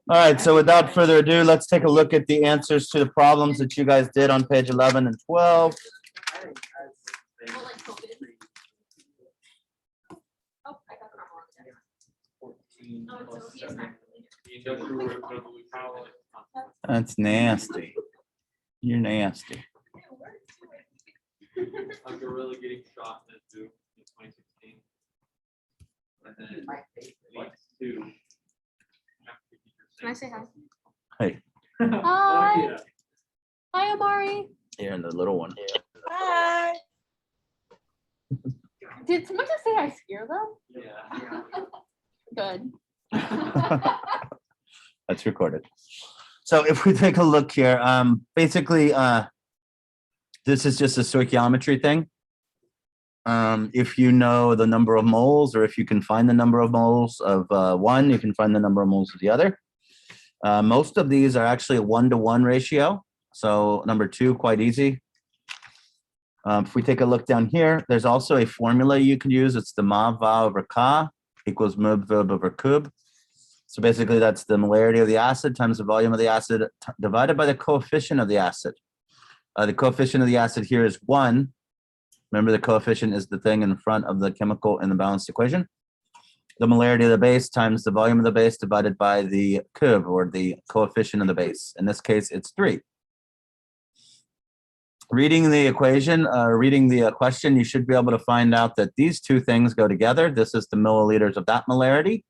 All right, so without further ado, let's take a look at the answers to the problems that you guys did on page 11 and 12. That's nasty. You're nasty. After really getting shot in the zoo in 2016. And then week 2. Can I say hi? Hey, Hi. Oh, yeah. Hi, Amari. you're in the little one. Hi. Did someone just say I scare them? Yeah. Good. That's recorded. So if we take a look here, basically, this is just a stoichiometry thing. If you know the number of moles, or if you can find the number of moles of one, you can find the number of moles of the other. Most of these are actually a 1-to-1 ratio. So number 2, quite easy. If we take a look down here, there's also a formula you can use. It's the ma va over ka equals mub verb over kub. So basically that's the molarity of the acid times the volume of the acid divided by the coefficient of the acid. The coefficient of the acid here is 1. Remember, the coefficient is the thing in front of the chemical in the balanced equation. The molarity of the base times the volume of the base divided by the curve, or the coefficient of the base. In this case, it's 3. Reading the equation, reading the question, you should be able to find out that these two things go together. This is the milliliters of that molarity,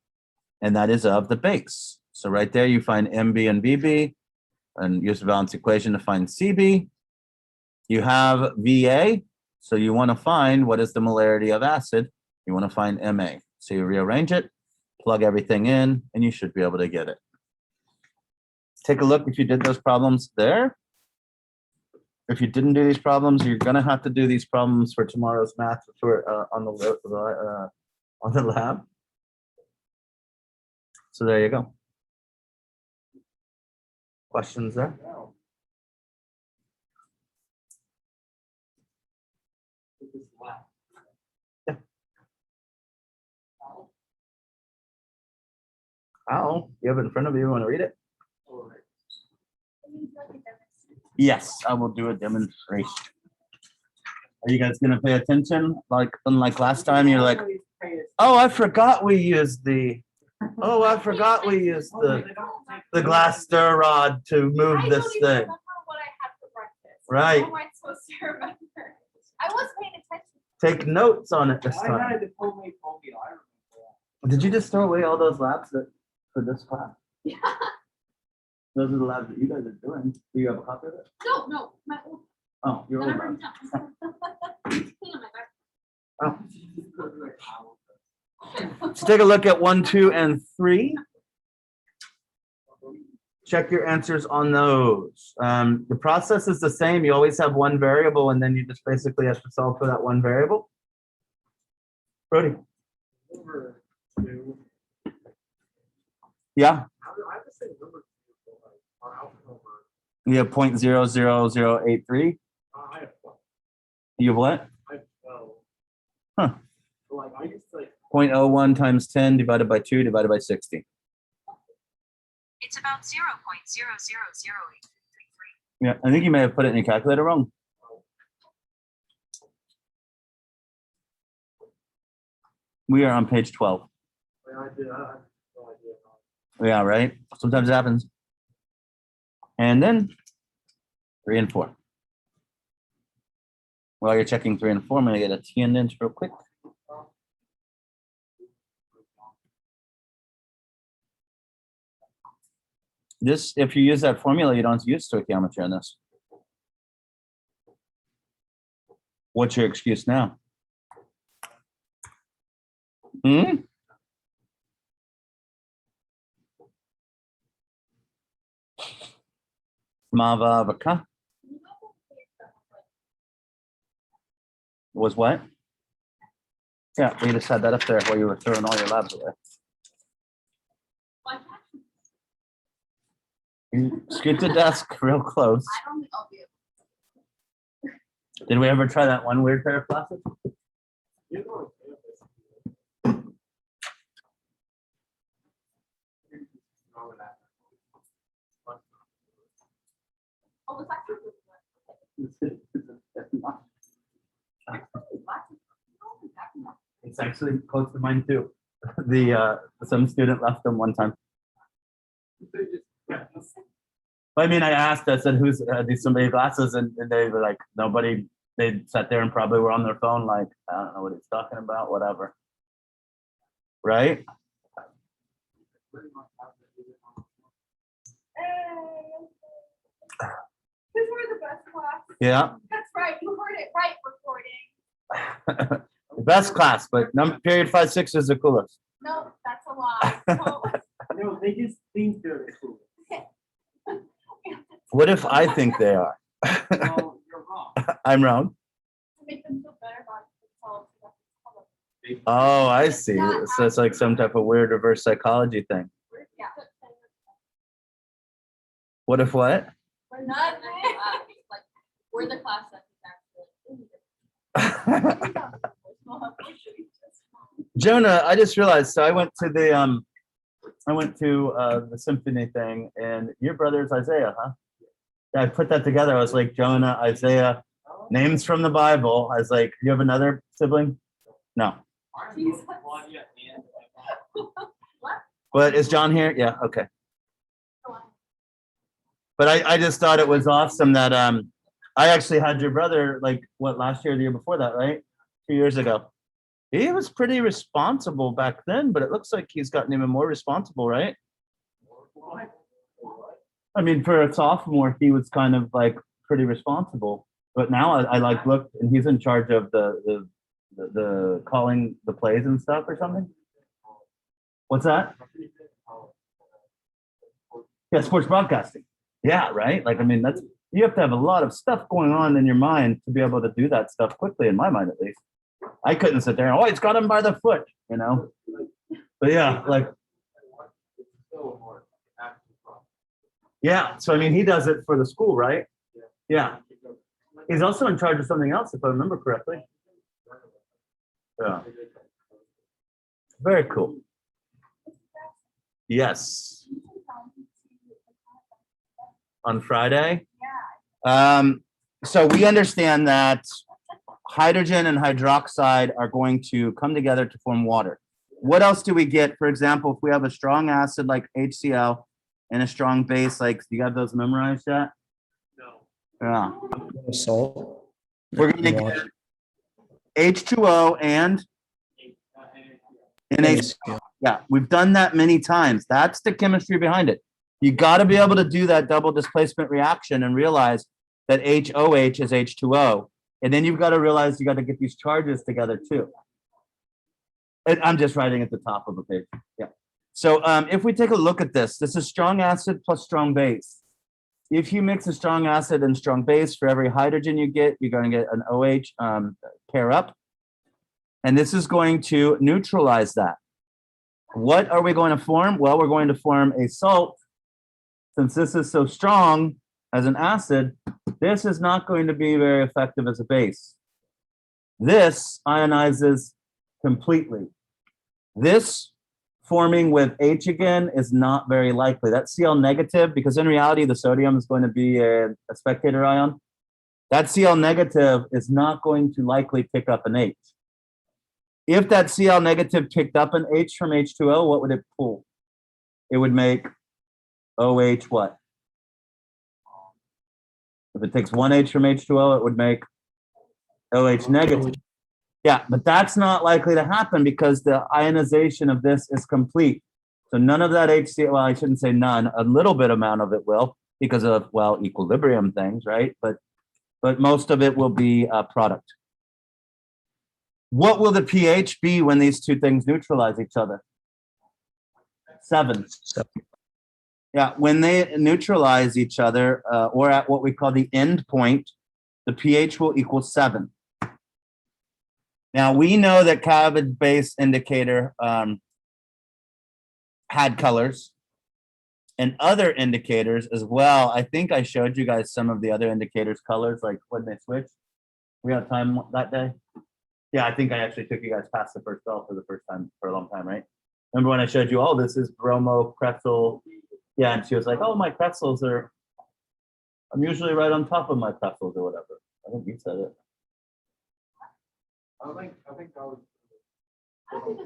and that is of the base. So right there, you find MB and VB, and use the balanced equation to find CB. You have VA, so you want to find what is the molarity of acid. You want to find MA. So you rearrange it, plug everything in, and you should be able to get it. Take a look if you did those problems there. If you didn't do these problems, you're going to have to do these problems for tomorrow's math for, on the lab. So there you go. Questions there? Yeah. Al, you have it in front of you. You want to read it? Yes, I will do a demonstration. Are you guys going to pay attention? Like, unlike last time, you're like, oh, I forgot we used the, oh, I forgot we used the glass stir rod to move this thing. Right. How am I supposed to remember? I was paying attention. Take notes on it this time. Did you just throw away all those labs for this class? Yeah. Those are the labs that you guys are doing. Do you have a copy of it? No, my old. Oh, your old lab. Oh. Let's take a look at 1, 2, and 3. Check your answers on those. The process is the same. You always have one variable, and then you just basically have to solve for that one variable. Brody. Yeah. You have 0.00083. You have what? Huh. 0.01 times 10 divided by 2 divided by 60. It's about 0.0000833. Yeah, I think you may have put it in your calculator wrong. We are on page 12. Yeah, right? Sometimes it happens. And then 3 and 4. While you're checking 3 and 4, I'm going to get a attendance real quick. This, if you use that formula, you don't have to use stoichiometry on this. What's your excuse now? Mava Vaka was what? Yeah, we just had that up there while you were throwing all your labs away. You scoot the desk real close. I don't think I'll be able. Did we ever try that one weird pair of glasses? Oh, it's actually. It's actually close to mine too. Some student left them one time. I mean, I asked, I said, who's these somebody glasses? And they were like, nobody, they sat there and probably were on their phone, like, I don't know what he's talking about, whatever. Right? These were the best class. Yeah. That's right. You heard it right, recording. The best class, but number period 5-6 is the coolest. No, that's a lie. No. No, they just think they're cool. What if I think they are? No, you're wrong. I'm wrong. To make them feel better about themselves. Oh, I see. So it's like some type of weird reverse psychology thing. Yeah. What if what? We're not like we're the class that is actually. Jonah, I just realized, so I went to the symphony thing, and your brother's Isaiah, huh? Yeah, I put that together. I was like, Jonah, Isaiah, names from the Bible. I was like, you have another sibling? No. Jesus. But is John here? Yeah, okay. But I just thought it was awesome that I actually had your brother, like, what, last year or the year before that, right? 2 years ago. He was pretty responsible back then, but it looks like he's gotten even more responsible, right? I mean, for a sophomore, he was kind of like pretty responsible. But now I like looked, and he's in charge of the calling the plays and stuff or something. What's that? Yeah, sports broadcasting. Yeah, right. Like, I mean, that's, you have to have a lot of stuff going on in your mind to be able to do that stuff quickly, in my mind at least. I couldn't sit there and, oh, it's got him by the foot, you know? But yeah, like, yeah. So, I mean, he does it for the school, right? Yeah. He's also in charge of something else, if I remember correctly. Yeah. Very cool. Yes. On Friday? So we understand that hydrogen and hydroxide are going to come together to form water. What else do we get? For example, if we have a strong acid like HCl and a strong base, like, do you have those memorized yet? No. Yeah. Salt. We're going to get H2O and NH. Yeah, we've done that many times. That's the chemistry behind it. You got to be able to do that double displacement reaction and realize that HOH is H2O. And then you've got to realize you got to get these charges together too. And I'm just writing at the top of a page. Yeah. So if we take a look at this, this is strong acid plus strong base. If you mix a strong acid and strong base, for every hydrogen you get, you're going to get an OH pair up. And this is going to neutralize that. What are we going to form? Well, we're going to form a salt. Since this is so strong as an acid, this is not going to be very effective as a base. This ionizes completely. This forming with H again is not very likely. That's Cl negative, because in reality, the sodium is going to be a spectator ion. That Cl negative is not going to likely pick up an H. If that Cl negative picked up an H from H2O, what would it pull? It would make OH what? If it takes one H from H2O, it would make OH negative. Yeah, but that's not likely to happen because the ionization of this is complete. So none of that HCl, well, I shouldn't say none, a little bit amount of it will, because of, well, equilibrium things, right? But most of it will be a product. What will the pH be when these two things neutralize each other? 7. Yeah, when they neutralize each other, or at what we call the end point, the pH will equal 7. Now, we know that cabbage base indicator had colors and other indicators as well. I think I showed you guys some of the other indicators colors, like when they switch. We had time that day? Yeah, I think I actually took you guys past the first bell for the first time for a long time, right? Remember when I showed you, oh, this is bromo, pretzel. Yeah, and she was like, oh, my pretzels are I'm usually right on top of my pretzels or whatever. I think you said it. I think that was.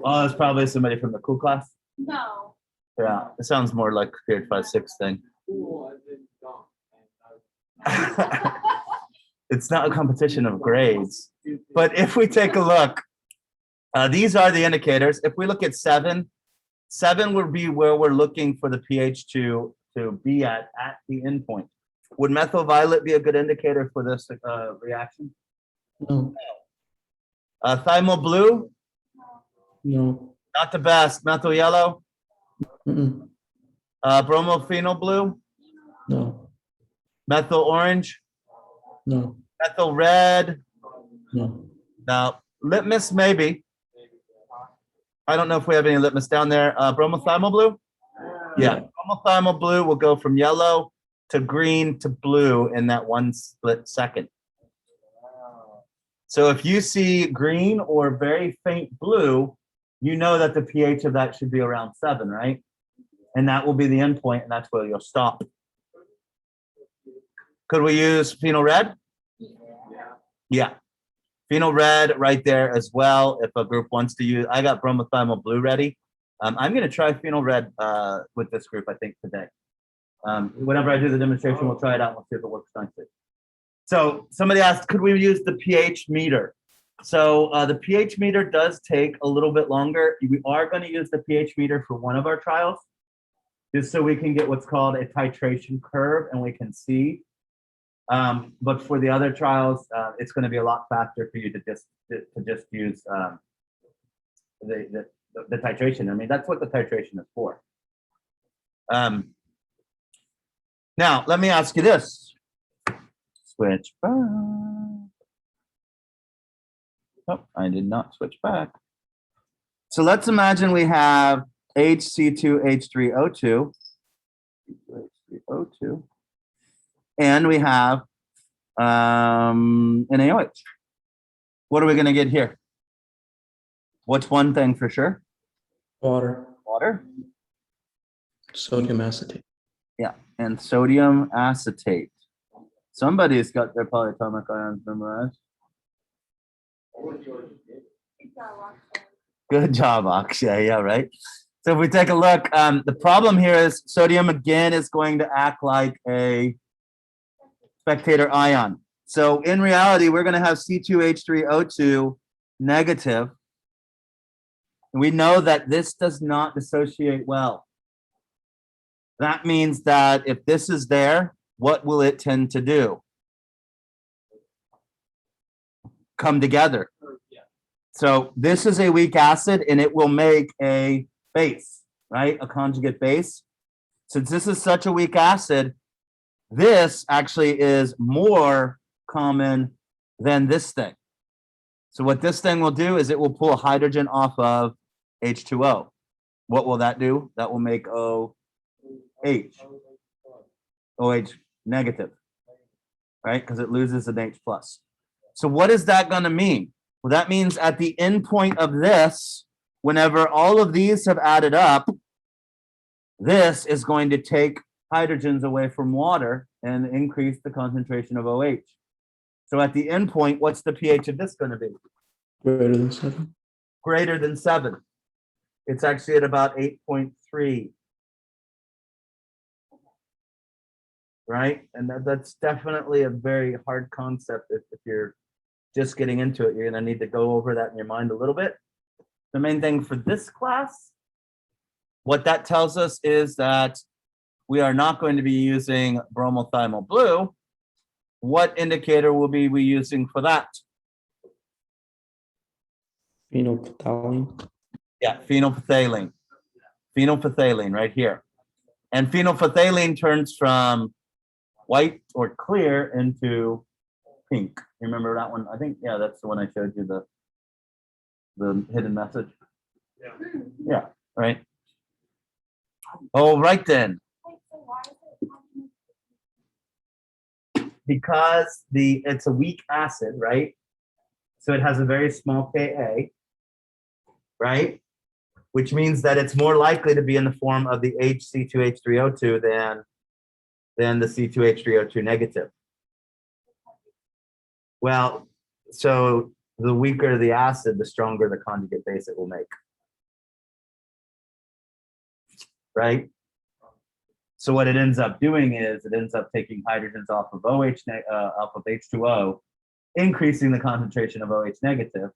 Oh, it's probably somebody from the cool class. No. Yeah, it sounds more like grade 5, 6 thing. Cool as in dumb. And It's not a competition of grades. But if we take a look, these are the indicators. If we look at 7, 7 would be where we're looking for the pH to be at the endpoint. Would methyl violet be a good indicator for this reaction? No, Thymol blue, no. not the best. Methyl yellow, Mm-mm. bromophenol blue, No, methyl orange, no, methyl red. no. Now, litmus maybe. I don't know if we have any litmus down there. Bromothymol blue? Yeah, bromothymol blue will go from yellow to green to blue in that one split second. So if you see green or very faint blue, you know that the pH of that should be around 7, right? And that will be the endpoint, and that's where you'll stop. Could we use phenol red? Yeah. Phenol red right there as well. If a group wants to use, I got bromothymol blue ready. I'm going to try phenol red with this group, I think, today. Whenever I do the demonstration, we'll try it out. We'll see if it works nicely. So somebody asked, could we use the pH meter? So the pH meter does take a little bit longer. We are going to use the pH meter for one of our trials, just so we can get what's called a titration curve and we can see. But for the other trials, it's going to be a lot faster for you to just use the titration. I mean, that's what the titration is for. Now, let me ask you this. Switch back. Oh, I did not switch back. So let's imagine we have HC2H3O2, H3O2, and we have NaOH. What are we going to get here? What's one thing for sure? Water, Water. sodium acetate. Yeah, and sodium acetate. Somebody's got their polyatomic ions memorized. Good job, Akshay. Yeah, right. So if we take a look, the problem here is sodium again is going to act like a spectator ion. So in reality, we're going to have C2H3O2 negative. And we know that this does not dissociate well. That means that if this is there, what will it tend to do? Come together. So this is a weak acid and it will make a base, right? A conjugate base. Since this is such a weak acid, this actually is more common than this thing. So what this thing will do is it will pull hydrogen off of H2O. What will that do? That will make OH negative, right? Because it loses an H plus. So what is that going to mean? Well, that means at the end point of this, whenever all of these have added up, this is going to take hydrogens away from water and increase the concentration of OH. So at the end point, what's the pH of this going to be? Greater than 7. Greater than 7. It's actually at about 8.3. Right? And that's definitely a very hard concept if you're just getting into it. You're going to need to go over that in your mind a little bit. The main thing for this class, what that tells us is that we are not going to be using bromothymol blue. What indicator will we be using for that? Phenolphthalein. Yeah, phenolphthalein. Phenolphthalein right here. And phenolphthalein turns from white or clear into pink. You remember that one? I think, yeah, that's the one I showed you, the hidden message. Yeah, right. All right then. Because it's a weak acid, right? So it has a very small Ka, right? Which means that it's more likely to be in the form of the HC2H3O2 than than the C2H3O2 negative. Well, so the weaker the acid, the stronger the conjugate base it will make. Right? So what it ends up doing is it ends up taking hydrogens off of off of H2O, increasing the concentration of OH negative,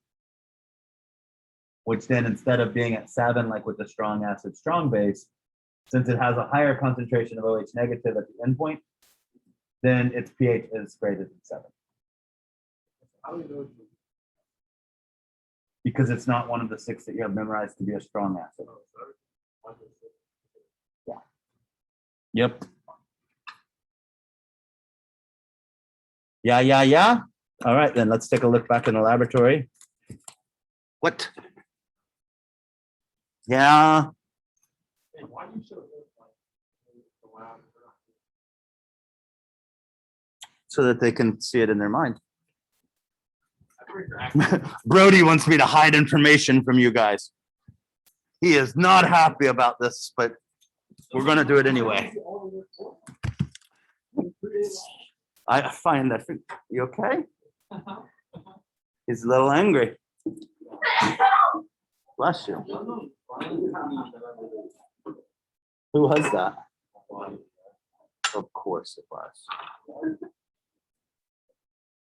which then instead of being at 7 like with the strong acid strong base, since it has a higher concentration of OH negative at the endpoint, then its pH is greater than 7. How do you know? Because it's not one of the 6 that you have memorized to be a strong acid. Yep. Yeah. All right, then let's take a look back in the laboratory. What? Yeah. Hey, why do you show this like the lab? So that they can see it in their mind. I've heard your accent. Brody wants me to hide information from you guys. He is not happy about this, but we're going to do it anyway. I find that. You okay? He's a little angry. Bless you. Who was that? Of course it was.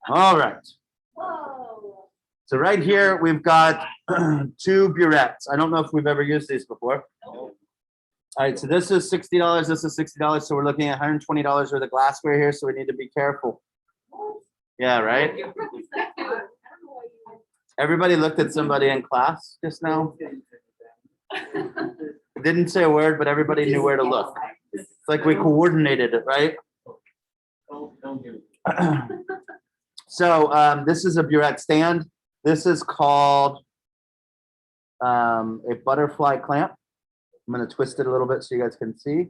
All right. Whoa. So right here, we've got 2 burettes. I don't know if we've ever used these before. All right, so this is $60, this is $60. So we're looking at $120 worth of glassware here, so we need to be careful. Yeah, right? Everybody looked at somebody in class just now. Didn't say a word, but everybody knew where to look. It's like we coordinated it, right? Don't give it. So this is a burette stand. This is called a butterfly clamp. I'm going to twist it a little bit so you guys can see.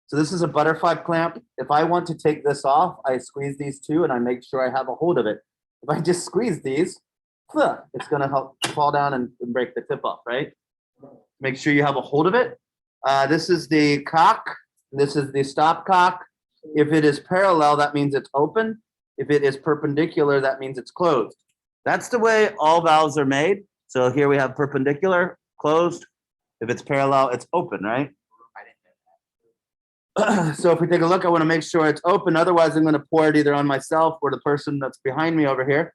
So this is a butterfly clamp. If I want to take this off, I squeeze these 2 and I make sure I have a hold of it. If I just squeeze these, it's going to help fall down and break the tip off, right? Make sure you have a hold of it. This is the cock. This is the stop cock. If it is parallel, that means it's open. If it is perpendicular, that means it's closed. That's the way all valves are made. So here we have perpendicular, closed. If it's parallel, it's open, right? So if we take a look, I want to make sure it's open. Otherwise, I'm going to pour it either on myself or the person that's behind me over here.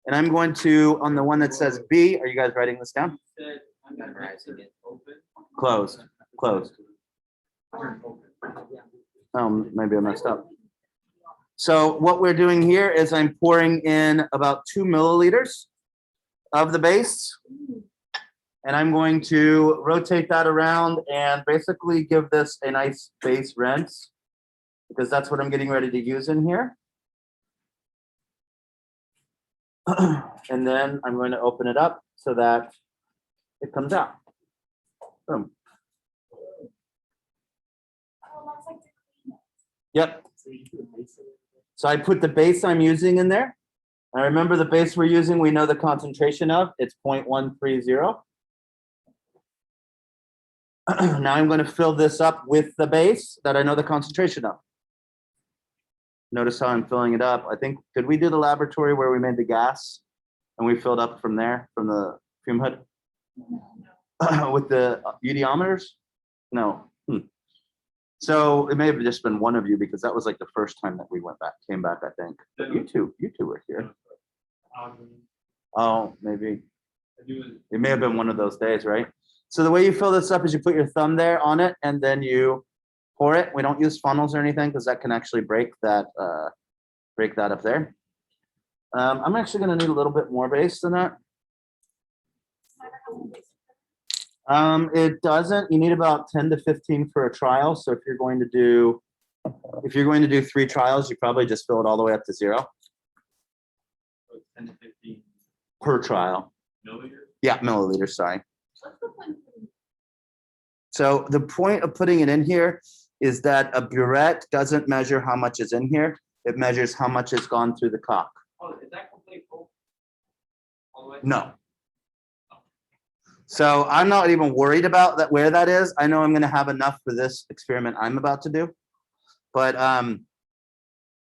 And I'm going to, on the one that says B, are you guys writing this down? Said, I'm memorizing it. Open. Closed, closed. Maybe I messed up. So what we're doing here is I'm pouring in about 2 milliliters of the base. And I'm going to rotate that around and basically give this a nice base rinse because that's what I'm getting ready to use in here. And then I'm going to open it up so that it comes out. Boom. Oh, that's like to clean it. Yep. So I put the base I'm using in there. I remember the base we're using, we know the concentration of, it's 0.130. Now I'm going to fill this up with the base that I know the concentration of. Notice how I'm filling it up. I think, did we do the laboratory where we made the gas and we filled up from there, from the fume hood? With the udiometers? No. So it may have just been one of you because that was like the first time that we came back, I think. But you two were here. Oh, maybe. It may have been one of those days, right? So the way you fill this up is you put your thumb there on it and then you pour it. We don't use funnels or anything because that can actually break that up there. I'm actually going to need a little bit more base than that. It doesn't. You need about 10 to 15 for a trial. So if you're going to do 3 trials, you probably just fill it all the way up to 0 10 to 15 per trial. milliliters. Yeah, milliliters. Sorry. What's the point? So the point of putting it in here is that a burette doesn't measure how much is in here. It measures how much has gone through the cock. Oh, is that complete full? All the way? No. So I'm not even worried about that where that is. I know I'm gonna have enough for this experiment I'm about to do. But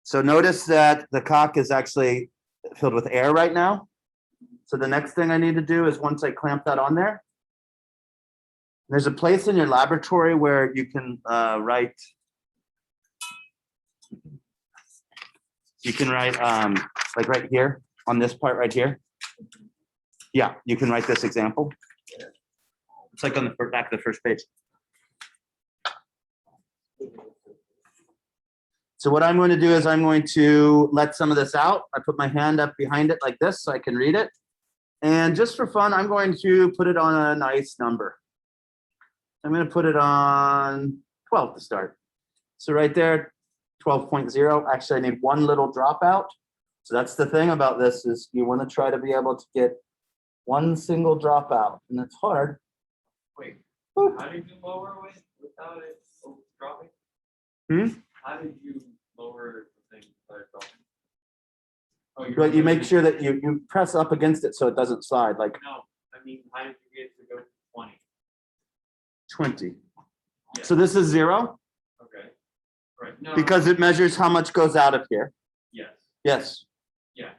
so notice that the cock is actually filled with air right now. So the next thing I need to do is once I clamp that on there, there's a place in your laboratory where you can write. You can write like right here on this part right here. Yeah, you can write this example. It's like on the back of the first page. So what I'm going to do is I'm going to let some of this out. I put my hand up behind it like this so I can read it. And just for fun, I'm going to put it on a nice number. I'm going to put it on 12 to start. So right there, 12.0. Actually, I need one little dropout. So that's the thing about this is you want to try to be able to get one single dropout. And it's hard. Wait, Boop. how did you lower it without it dropping? Hmm? How did you lower the thing without it dropping? Oh, But you make sure that you press up against it so it doesn't slide like No, I mean, how did you get to go to 20? 20. Yeah. So this is 0 Okay. Right. No. because it measures how much goes out of here. Yes. Yes. Yeah.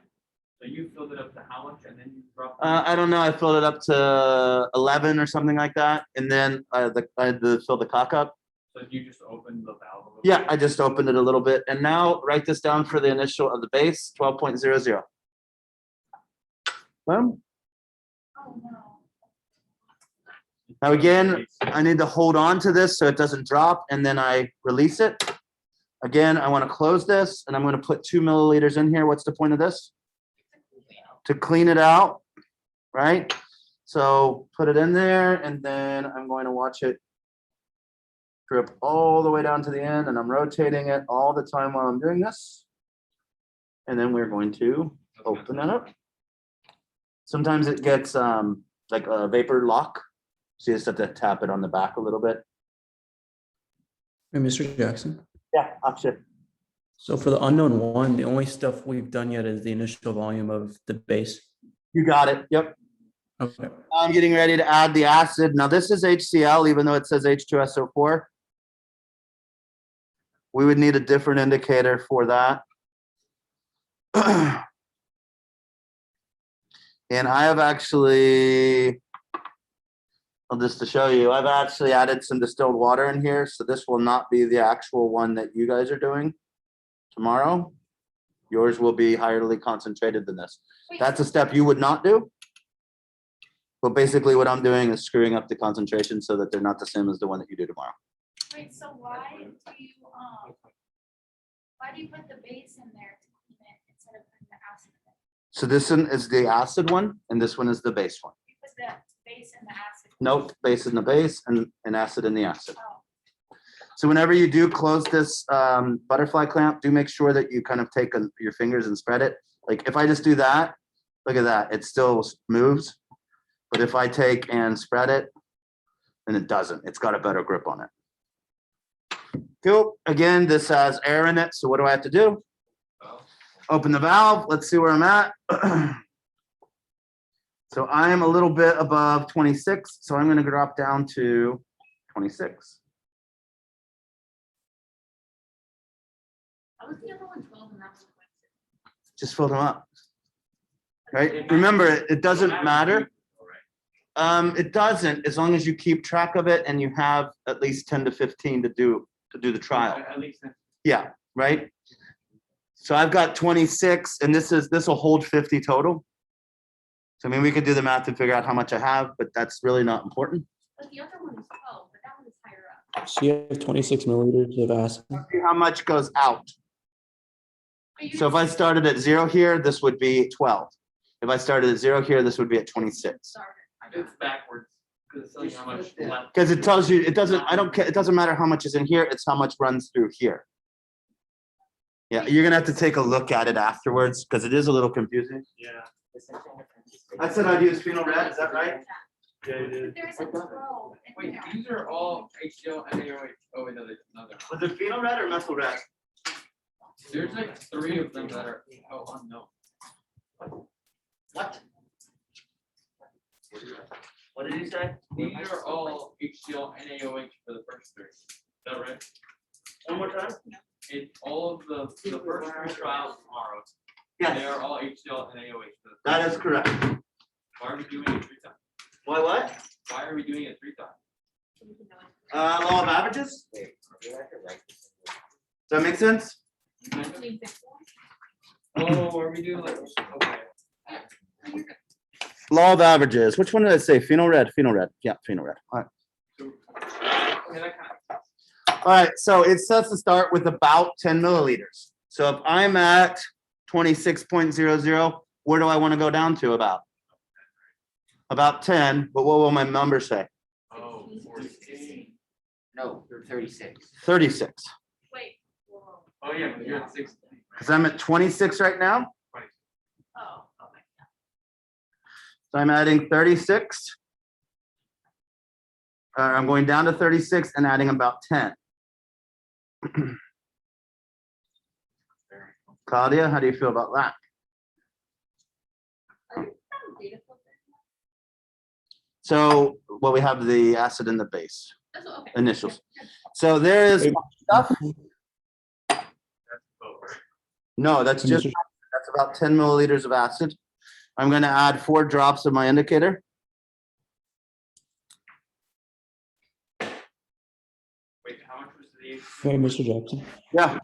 So you filled it up to how much and then you dropped? I don't know. I filled it up to 11 or something like that. And then I had to fill the cock up. So you just opened the valve a little Yeah, bit? I just opened it a little bit. And now write this down for the initial of the base, 12.00. Well, Oh, no. now again, I need to hold on to this so it doesn't drop and then I release it. Again, I want to close this and I'm going to put 2 milliliters in here. What's the point of this? To clean it out, right? So put it in there and then I'm going to watch it drip all the way down to the end and I'm rotating it all the time while I'm doing this. And then we're going to open it up. Sometimes it gets like a vapor lock. So you just have to tap it on the back a little bit. Hey, Mr. Jackson. Yeah, option. So for the unknown one, the only stuff we've done yet is the initial volume of the base. You got it. Yep. Okay. I'm getting ready to add the acid. Now this is HCl, even though it says H2SO4. We would need a different indicator for that. And I have actually, well, just to show you, I've actually added some distilled water in here. So this will not be the actual one that you guys are doing tomorrow. Yours will be highly concentrated than this. That's a step you would not do. But basically what I'm doing is screwing up the concentration so that they're not the same as the one that you do tomorrow. Wait, so why do you put the base in there to clean it instead of putting the acid in it? So this one is the acid one and this one is the base one. You put the base in the acid. Nope, base in the base and acid in the acid. Oh, So whenever you do close this butterfly clamp, do make sure that you kind of take your fingers and spread it. Like if I just do that, look at that, it still moves. But if I take and spread it, then it doesn't. It's got a better grip on it. Cool. Again, this has air in it. So what do I have to do? Open the valve. Let's see where I'm at. So I'm a little bit above 26. So I'm going to drop down to 26. how was the other one 12 and that was 26? Just fill them up. Right? Remember, it doesn't matter. It doesn't, as long as you keep track of it and you have at least 10 to 15 to do the trial. At least. Yeah, right? So I've got 26 and this will hold 50 total. So I mean, we could do the math and figure out how much I have, but that's really not important. But the other one is 12, but that one is higher up. So you have 26 milliliters of acid. See how much goes out. But you So if I started at 0 here, this would be 12. If I started at 0 here, this would be at 26. started. It's backwards. Because it's telling you how much left. Because it tells you, it doesn't, I don't care, it doesn't matter how much is in here, it's how much runs through here. Yeah, you're gonna have to take a look at it afterwards, because it is a little confusing. Yeah. I said I'd use phenol red, is that right? Yeah, it is. But there isn't 12 in Wait, there. these are all HCl and AOH. Oh, wait, no, there's another. Was it phenol red or methyl red? There's like 3 of them that are, unknown. What? What did you say? These are all HCl and AOH for the first three. Is that right? One more time? It's all of the first three trials tomorrow. They Yes, are all HCl and AOH. For the that is correct. Why are we doing it 3 times? Why what? Why are we doing it 3 times? Law of averages? Does that make sense? Oh, are we doing like, okay. Law of averages. Which one did I say? Phenol red, phenol red. Yeah, phenol red. All right. So, okay, that kind of. All right, so it says to start with about 10 milliliters. So if I'm at 26.00, where do I want to go down to about? About 10, but what will my number say? Oh, 14. No, 36. 36. Wait. Whoa. Oh, yeah, but you're at 16. Because I'm at 26 right now. Oh, oh my God. So I'm adding 36. I'm going down to 36 and adding about 10. Claudia, how do you feel about that? Are you from data filter? So, well, we have the acid in the base, That's what- okay. initials. So there is stuff. That's over. No, that's just, that's about 10 milliliters of acid. I'm going to add 4 drops of my indicator. Wait, how much was the? Hey, Mr. Jackson. Yeah,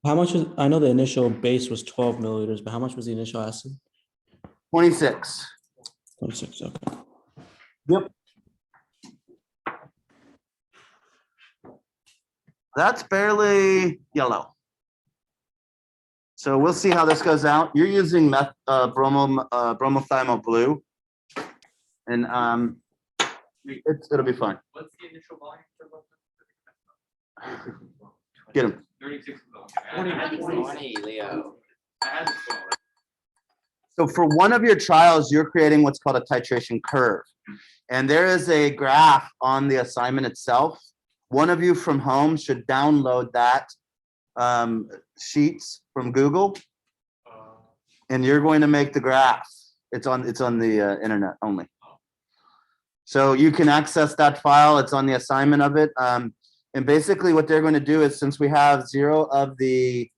How much was, I know the initial base was 12 milliliters, but how much was the initial acid? 26. 26, okay. Yep. That's barely yellow. So we'll see how this goes out. You're using bromothymol blue. And it'll be fine. What's the initial volume for both? Get him. 36. Leo. I had to go. So for one of your trials, you're creating what's called a titration curve. And there is a graph on the assignment itself. One of you from home should download that sheets from Google, and you're going to make the graph. It's on the internet only. So you can access that file. It's on the assignment of it. And basically what they're going to do is, since we have 0 of the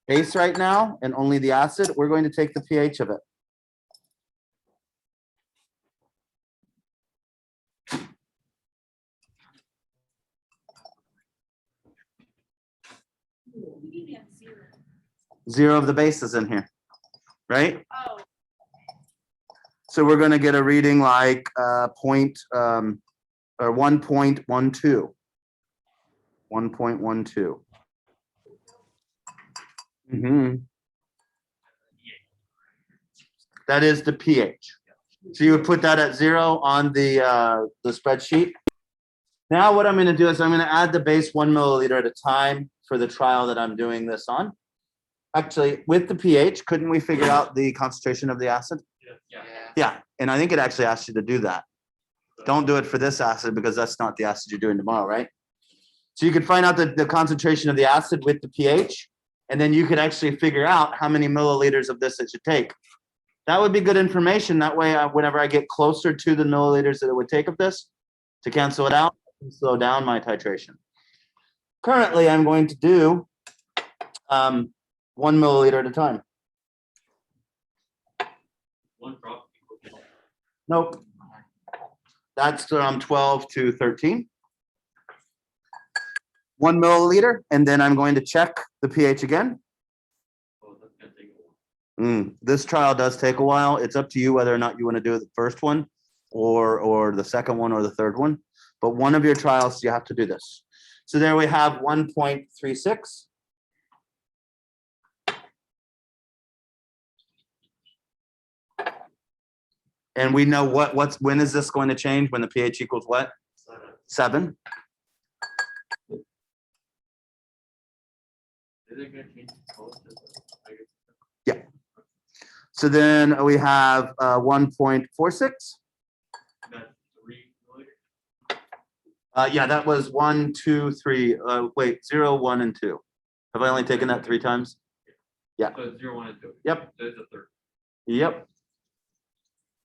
base right now and only the acid, we're going to take the pH of it. You gave me a 0. 0 of the base is in here, right? Oh, So we're going to get a reading like point or 1.12. 1.12. That is the pH. So you would put that at 0 on the spreadsheet. Now what I'm going to do is I'm going to add the base 1 milliliter at a time for the trial that I'm doing this on. Actually, with the pH, couldn't we figure out the concentration of the acid? Yeah. Yeah, and I think it actually asks you to do that. Don't do it for this acid because that's not the acid you're doing tomorrow, right? So you could find out the concentration of the acid with the pH, and then you could actually figure out how many milliliters of this it should take. That would be good information. That way, whenever I get closer to the milliliters that it would take of this, to cancel it out, and slow down my titration. Currently, I'm going to do 1 milliliter at a time. 1 drop. Nope. That's 12 to 13. 1 milliliter, and then I'm going to check the pH again. Oh, that's gonna take a while. This trial does take a while. It's up to you whether or not you want to do the first one or the second one or the third one. But one of your trials, you have to do this. So there we have 1.36. And we know when is this going to change? When the pH equals what? 7. Is it gonna change the color to the- I guess- So then we have 1.46. That's 3 milliliters. Yeah, that was 1, 2, 3. Wait, 0, 1, and 2. Have I only taken that 3 times? Yeah. So it's 0, 1, and 2. Yep. So it's a third. Yep.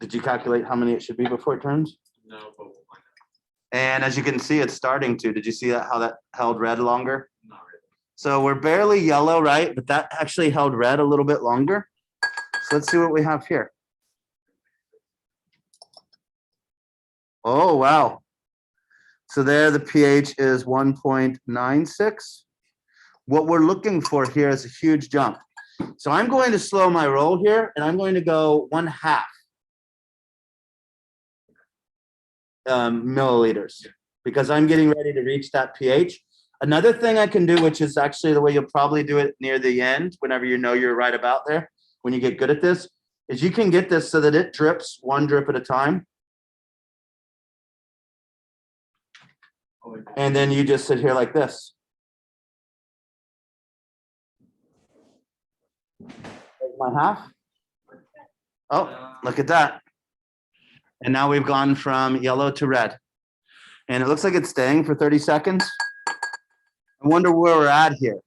Did you calculate how many it should be before it turns? No, but we'll find out. And as you can see, it's starting to. Did you see that, how that held red longer? Not really. So we're barely yellow, right? But that actually held red a little bit longer. So let's see what we have here. Oh, wow. So there the pH is 1.96. What we're looking for here is a huge jump. So I'm going to slow my roll here and I'm going to go 1/2 milliliters because I'm getting ready to reach that pH. Another thing I can do, which is actually the way you'll probably do it near the end, whenever you know you're right about there, when you get good at this, is you can get this so that it drips 1 drip at a time. And then you just sit here like this. There's my half. Oh, look at that. And now we've gone from yellow to red. And it looks like it's staying for 30 seconds. I wonder where we're at here.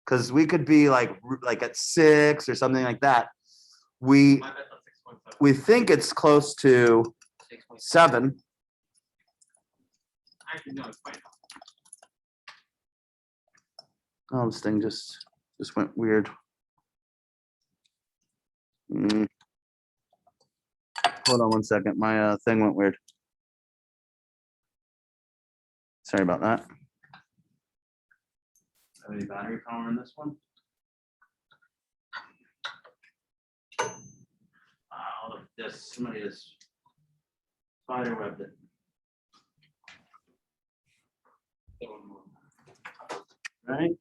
Because we could be like at 6 or something like that. We My bet's on 6.7. we think it's close to 7. Actually, no, it's fine. Oh, this thing just went weird. Hold on one second. My thing went weird. Sorry about that. Have any battery power in this one? Oh, look at this. Somebody has spider webbed it. Right?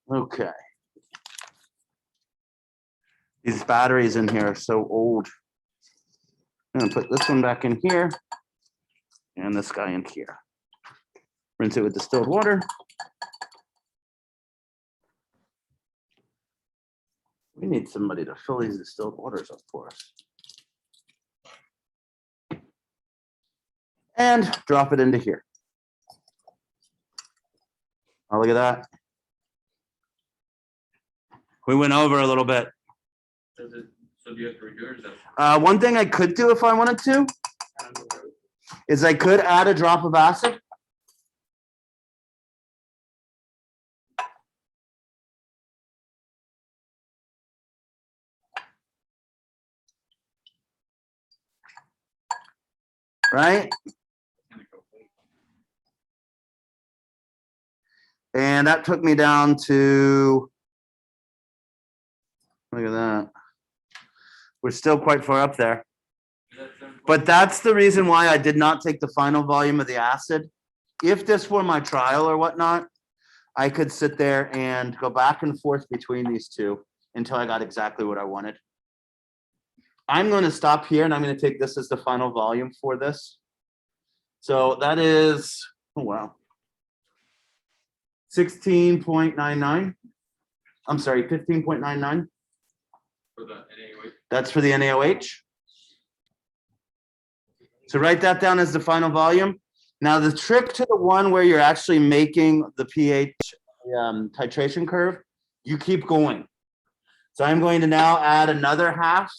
Okay. These batteries in here are so old. I'm gonna put this one back in here and this guy in here. Rinse it with distilled water. We need somebody to fill these distilled waters up for us. And drop it into here. Oh, look at that. We went over a little bit. Does it, so do you have to redo it or is that? One thing I could do if I wanted to is I could add a drop of acid. Right? And that took me down to, look at that. We're still quite far up there. But that's the reason why I did not take the final volume of the acid. If this were my trial or whatnot, I could sit there and go back and forth between these two until I got exactly what I wanted. I'm going to stop here and I'm going to take this as the final volume for this. So that is, oh wow, 16.99. I'm sorry, 15.99. For the NaOH? That's for the NaOH. So write that down as the final volume. Now the trick to the one where you're actually making the pH titration curve, you keep going. So I'm going to now add another 1/2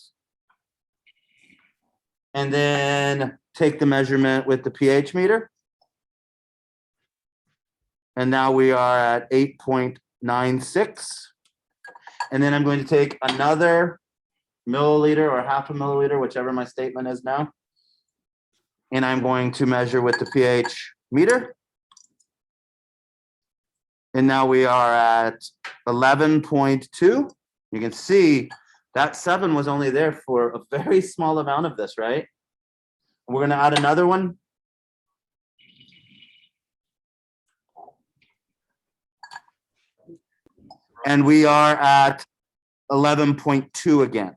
and then take the measurement with the pH meter. And now we are at 8.96. And then I'm going to take another milliliter or 1/2 milliliter, whichever my statement is now. And I'm going to measure with the pH meter. And now we are at 11.2. You can see that 7 was only there for a very small amount of this, right? We're going to add another one. And we are at 11.2 again.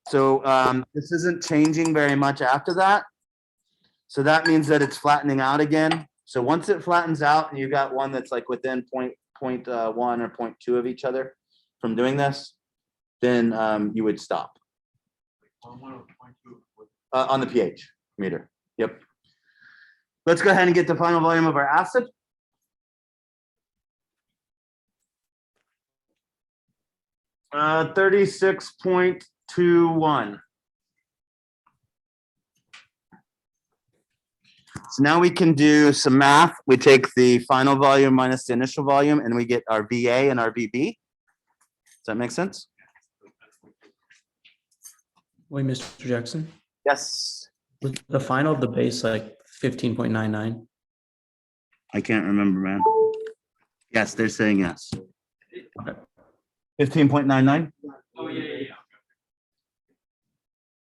So this isn't changing very much after that. So that means that it's flattening out again. So once it flattens out and you got one that's like within 0.1 or 0.2 of each other from doing this, then you would stop. On the pH meter. Yep. Let's go ahead and get the final volume of our acid. Uh, 36.2 2, 1. So now we can do some math. We take the final volume minus the initial volume, and we get our VA and our VB. Does that make sense? Wait, Mr. Jackson, Yes. was the final of the base like 15.99? I can't remember, man. Yes, they're saying yes. Okay. 15.99? Oh, yeah, yeah, yeah.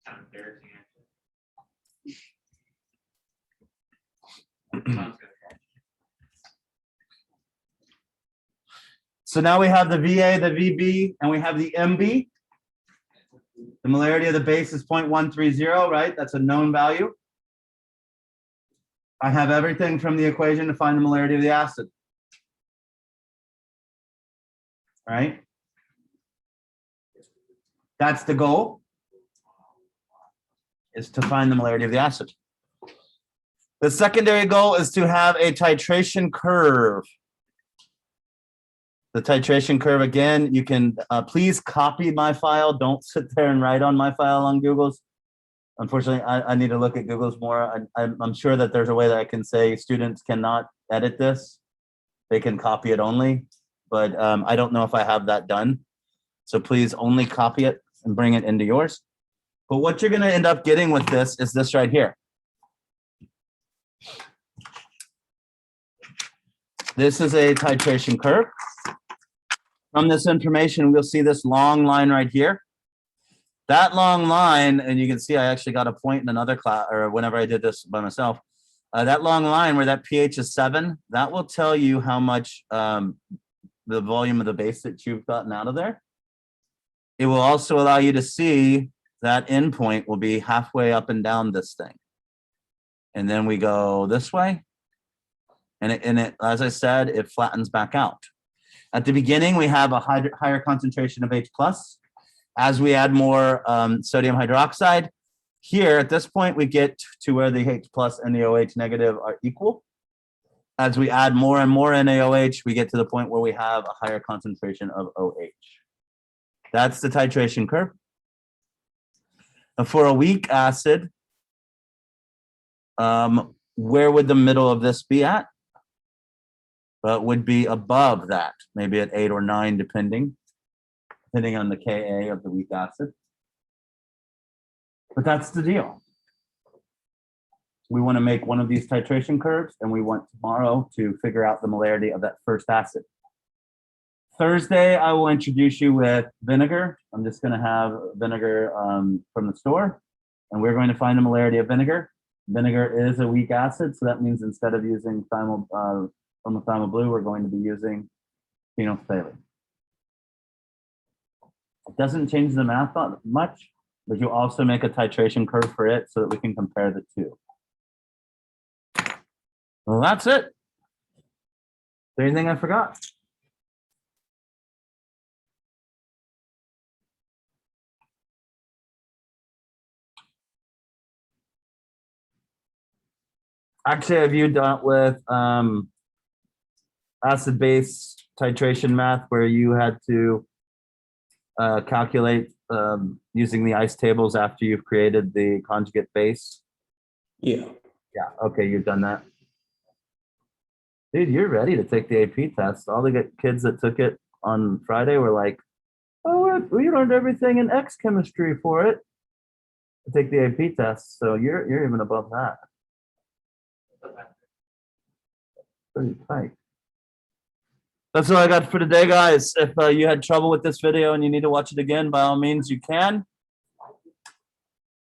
Kind of embarrassing, actually. Sounds good. So now we have the VA, the VB, and we have the MB. The molarity of the base is 0.130, right? That's a known value. I have everything from the equation to find the molarity of the acid. Right? That's the goal, is to find the molarity of the acid. The secondary goal is to have a titration curve. The titration curve, again, you can please copy my file. Don't sit there and write on my file on Google's. Unfortunately, I need to look at Google's more. I'm sure that there's a way that I can say students cannot edit this. They can copy it only, but I don't know if I have that done. So please only copy it and bring it into yours. But what you're gonna end up getting with this is this right here. This is a titration curve. From this information, we'll see this long line right here. That long line, and you can see I actually got a point in another class, or whenever I did this by myself. That long line where that pH is 7, that will tell you how much the volume of the base that you've gotten out of there. It will also allow you to see that endpoint will be halfway up and down this thing. And then we go this way. And it, as I said, it flattens back out. At the beginning, we have a higher concentration of H+. As we add more sodium hydroxide, here at this point, we get to where the H+ and the OH negative are equal. As we add more and more NaOH, we get to the point where we have a higher concentration of OH. That's the titration curve. And for a weak acid, where would the middle of this be at? Well, it would be above that, maybe at 8 or 9, depending on the Ka of the weak acid. But that's the deal. We want to make one of these titration curves, and we want tomorrow to figure out the molarity of that first acid. Thursday, I will introduce you with vinegar. I'm just going to have vinegar from the store, and we're going to find the molarity of vinegar. Vinegar is a weak acid, so that means instead of using thymothymol blue, we're going to be using phenolphthalein. It doesn't change the math much, but you also make a titration curve for it so that we can compare the two. Well, that's it. Is there anything I forgot? Actually, have you dealt with acid-base titration math where you had to calculate using the ice tables after you've created the conjugate base? Yeah. Yeah, okay, you've done that. Dude, you're ready to take the AP test. All the kids that took it on Friday were like, oh, we learned everything in X chemistry for it. To take the AP test, so you're even above that. Pretty tight. That's all I got for today, guys. If you had trouble with this video and you need to watch it again, by all means, you can.